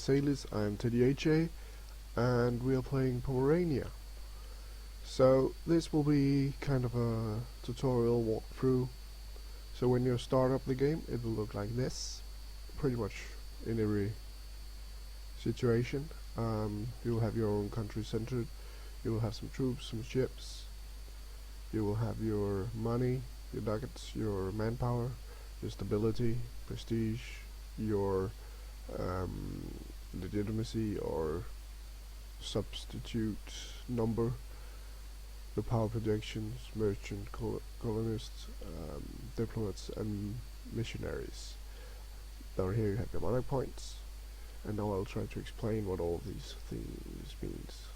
Salis, I'm TDHA, and we are playing Pommerania. So this will be kind of a tutorial walkthrough. So when you start up the game, it will look like this, pretty much in every situation. You will have your own country centered, you will have some troops, some ships, you will have your money, your ducats, your manpower, your stability, prestige, your legitimacy or substitute number, the power projections, merchant, colonists, diplomats and missionaries. Down here you have your monarch points, and now I'll try to explain what all of these things means.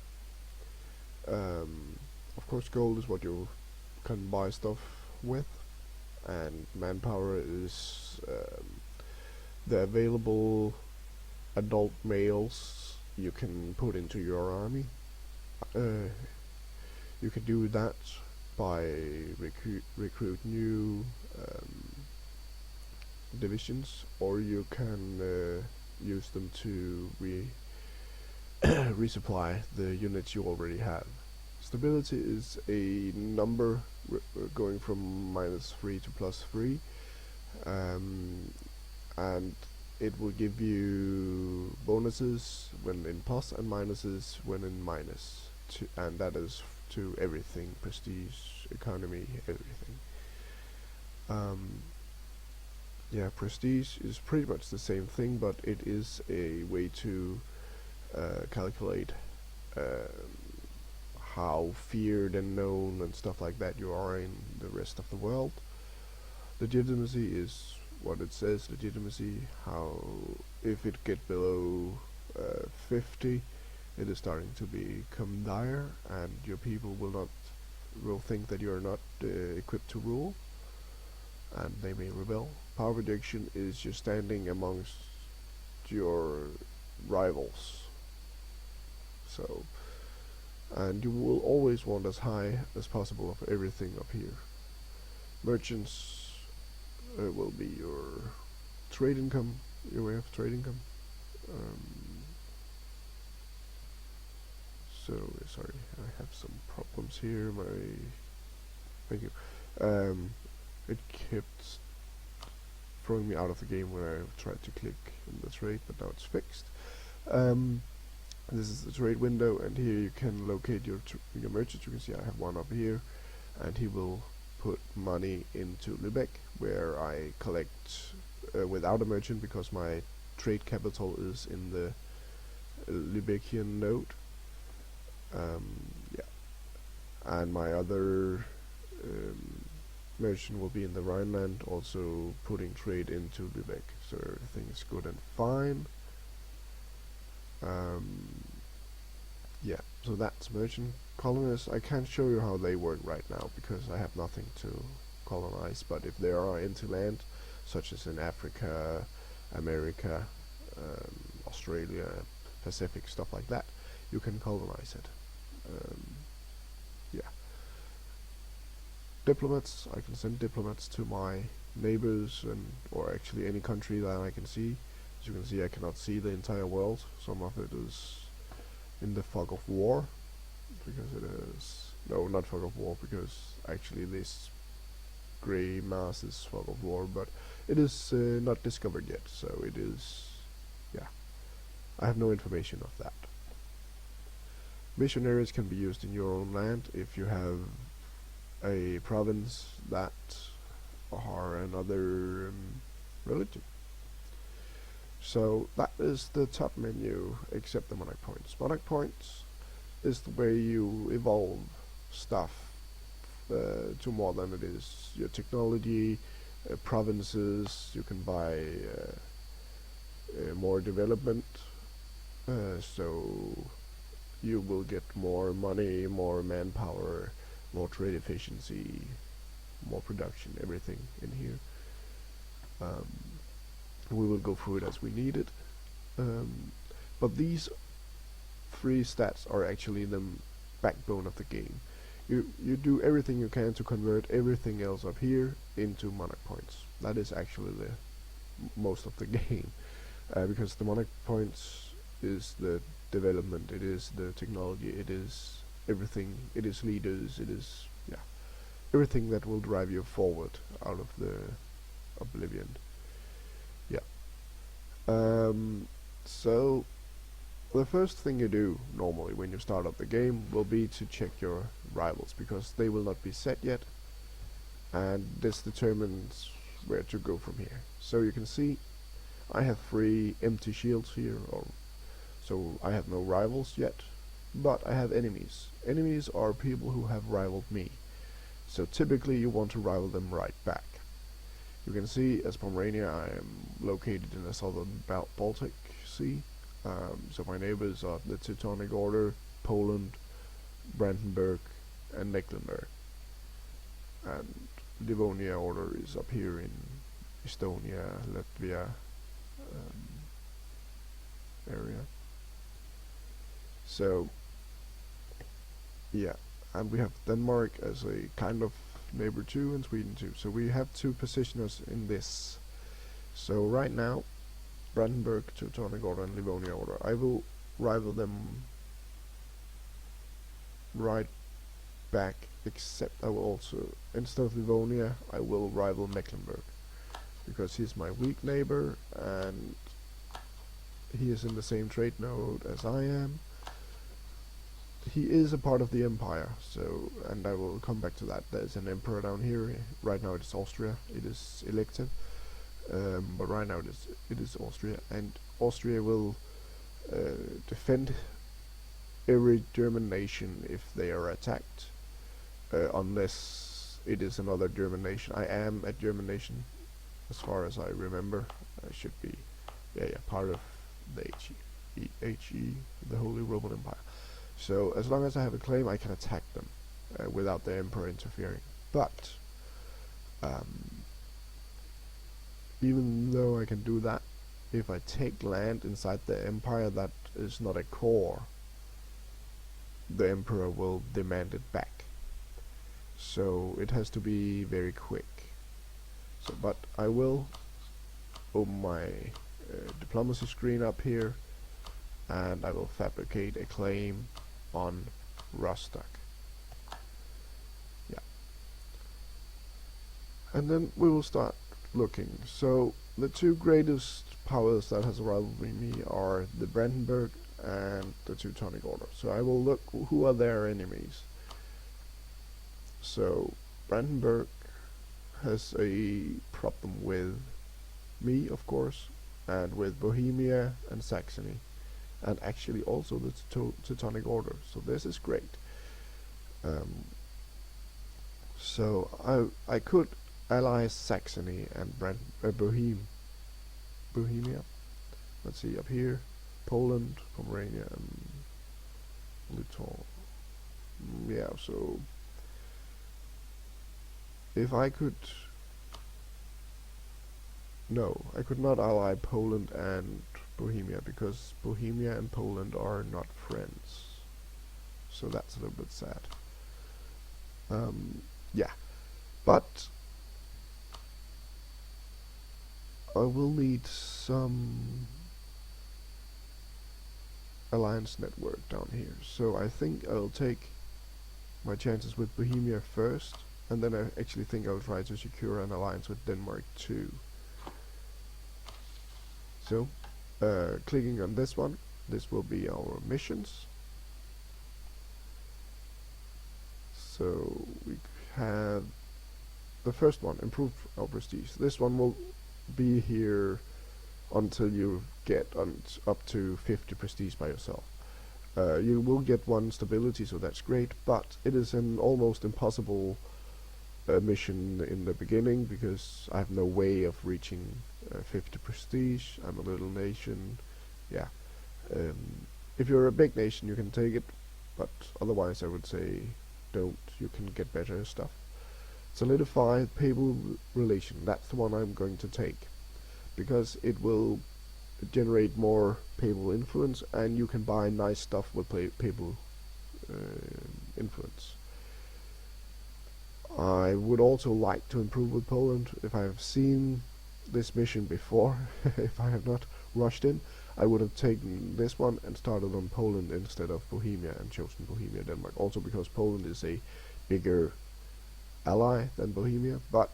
Of course, gold is what you can buy stuff with, and manpower is the available adult males you can put into your army. You can do that by recruit new divisions, or you can use them to resupply the units you already have. Stability is a number going from -3 to +3, and it will give you bonuses when in plus and minuses when in minus, and that is to everything: prestige, economy, everything. Yeah, prestige is pretty much the same thing, but it is a way to calculate how feared and known and stuff like that you are in the rest of the world. Legitimacy is what it says, legitimacy, how if it get below 50, it is starting to become dire, and your people will think that you are not equipped to rule, and they may rebel. Power prediction is your standing amongst your rivals. So, and you will always want as high as possible of everything up here. Merchants will be your trade income, your way of trade income. So sorry, I have some problems here. Thank you. It kept throwing me out of the game when I tried to click in the trade, but now it's fixed. This is the trade window, and here you can locate your merchants. You can see I have one up here, and he will put money into Lübeck, where I collect without a merchant, because my trade capital is in the Lübeckian node. Yeah, and my other merchant will be in the Rhineland, also putting trade into Lübeck, so everything is good and fine. Yeah, so that's merchant colonists. I can't show you how they work right now because I have nothing to colonize, but if they are into land, such as in Africa, America, Australia, Pacific, stuff like that, you can colonize it. Yeah. Diplomats, I can send diplomats to my neighbors, or actually any country that I can see. As you can see, I cannot see the entire world. Some of it is in the fog of war, because it is not fog of war, because actually this grey mass is fog of war, but it is not discovered yet, so it is, yeah, I have no information of that. Missionaries can be used in your own land if you have a province that are another religion. So that is the top menu, except the monarch points. Monarch points is the way you evolve stuff to more than it is your technology, provinces. You can buy more development, so you will get more money, more manpower, more trade efficiency, more production, everything in here. We will go through it as we need it, but these 3 stats are actually the backbone of the game. You do everything you can to convert everything else up here into monarch points. That is actually the most of the game, because the monarch points is the development, it is the technology, it is everything, it is leaders, it is, yeah, everything that will drive you forward out of the oblivion. Yeah. So the first thing you do normally when you start up the game will be to check your rivals, because they will not be set yet, and this determines where to go from here. So you can see I have 3 empty shields here, so I have no rivals yet, but I have enemies. Enemies are people who have rivaled me, so typically you want to rival them right back. You can see as Pommerania I am located in the southern Baltic Sea, so my neighbors are the Teutonic Order, Poland, Brandenburg and Mecklenburg, and Livonia Order is up here in Estonia, Latvia area. So yeah, and we have Denmark as a kind of neighbor too, and Sweden too. So we have 2 positioners in this. So right now, Brandenburg, Teutonic Order and Livonia Order, I will rival them right back, except I will also, instead of Livonia, I will rival Mecklenburg, because he's my weak neighbor and he is in the same trade node as I am. He is a part of the empire, so, and I will come back to that. There's an emperor down here. Right now it is Austria. It is elected, but right now it is Austria, and Austria will defend every German nation if they are attacked, unless it is another German nation. I am a German nation, as far as I remember. I should be, yeah, part of the HE, the Holy Roman Empire. So as long as I have a claim, I can attack them without the emperor interfering. But even though I can do that, if I take land inside the empire that is not a core, the emperor will demand it back. So it has to be very quick. So, but I will open my diplomacy screen up here, and I will fabricate a claim on Rostock. Yeah. And then we will start looking. So the 2 greatest powers that has rivaled me are the Brandenburg and the Teutonic Order. So I will look who are their enemies. So Brandenburg has a problem with me, of course, and with Bohemia and Saxony, and actually also the Teutonic Order. So this is great. So I could ally Saxony and Bohemia. Let's see, up here, Poland, Pommerania, and Little. Yeah, so if I could, no, I could not ally Poland and Bohemia, because Bohemia and Poland are not friends. So that's a little bit sad. Yeah, but I will need some alliance network down here. So I think I'll take my chances with Bohemia first, and then I actually think I'll try to secure an alliance with Denmark too. So clicking on this one, this will be our missions. So we have the first one, improve our prestige. This one will be here until you get up to 50 prestige by yourself. You will get 1 stability, so that's great, but it is an almost impossible mission in the beginning, because I have no way of reaching 50 prestige. I'm a little nation. Yeah. If you're a big nation, you can take it, but otherwise I would say don't. You can get better stuff. Solidify papal relation. That's the one I'm going to take, because it will generate more papal influence, and you can buy nice stuff with papal influence. I would also like to improve with Poland. If I have seen this mission before, if I have not rushed in, I would have taken this one and started on Poland instead of Bohemia and chosen Bohemia, Denmark. Also because Poland is a bigger ally than Bohemia, but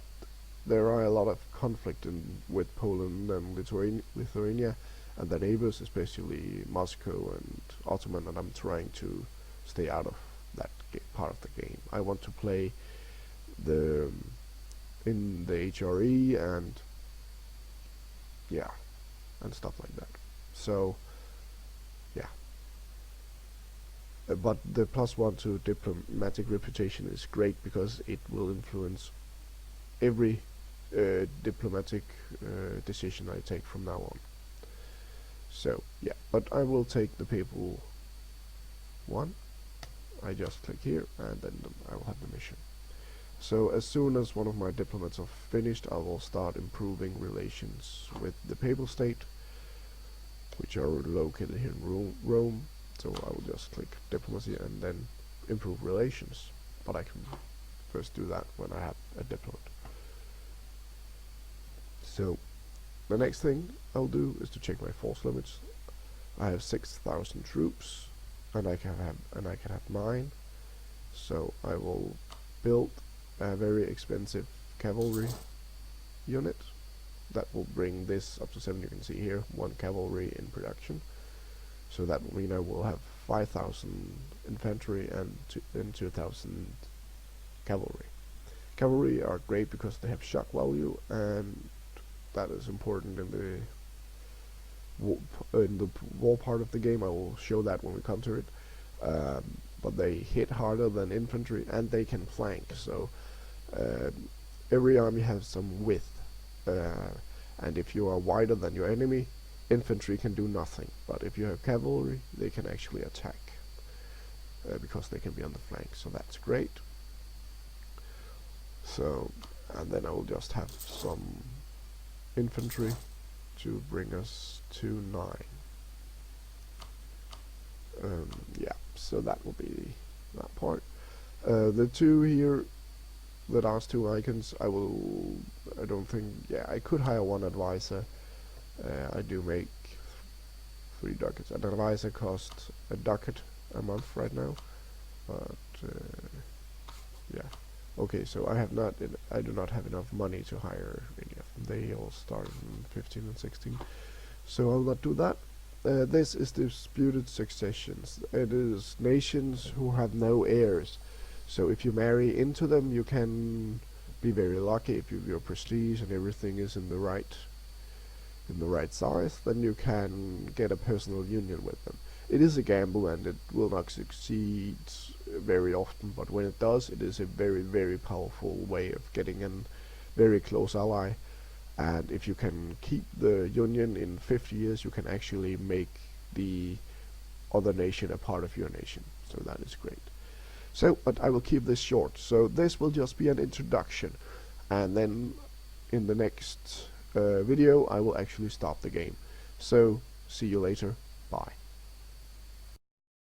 there are a lot of conflict with Poland and Lithuania and their neighbors, especially Moscow and Ottoman, and I'm trying to stay out of that part of the game. I want to play in the HRE and yeah, and stuff like that. So yeah, but the +1 to diplomatic reputation is great because it will influence every diplomatic decision I take from now on. So yeah, but I will take the papal one. I just click here and then I will have the mission. So as soon as one of my diplomats are finished, I will start improving relations with the papal state, which are located here in Rome. So I will just click diplomacy and then improve relations. But I can first do that when I have a diplomat. So the next thing I'll do is to check my force limits. I have 6,000 troops, and I can have 9. So I will build a very expensive cavalry unit that will bring this up to 7. You can see here 1 cavalry in production. So that will mean I will have 5,000 infantry and 2,000 cavalry. Cavalry are great because they have shock value, and that is important in the war part of the game. I will show that when we come to it. But they hit harder than infantry, and they can flank. So every army has some width, and if you are wider than your enemy, infantry can do nothing. But if you have cavalry, they can actually attack because they can be on the flank. So that's great. So, and then I will just have some infantry to bring us to 9. Yeah, so that will be that part. The 2 here, the last 2 icons, I don't think, yeah, I could hire 1 advisor. I do make 3 ducats. An advisor costs a ducat a month right now, but yeah. Okay, so I do not have enough money to hire any of them. They all start in 15 and 16, so I'll not do that. This is disputed successions. It is nations who have no heirs. So if you marry into them, you can be very lucky. If your prestige and everything is in the right size, then you can get a personal union with them. It is a gamble and it will not succeed very often, but when it does, it is a very, very powerful way of getting a very close ally. And if you can keep the union in 50 years, you can actually make the other nation a part of your nation. So that is great. So, but I will keep this short. So this will just be an introduction, and then in the next video I will actually stop the game. So see you later. Bye.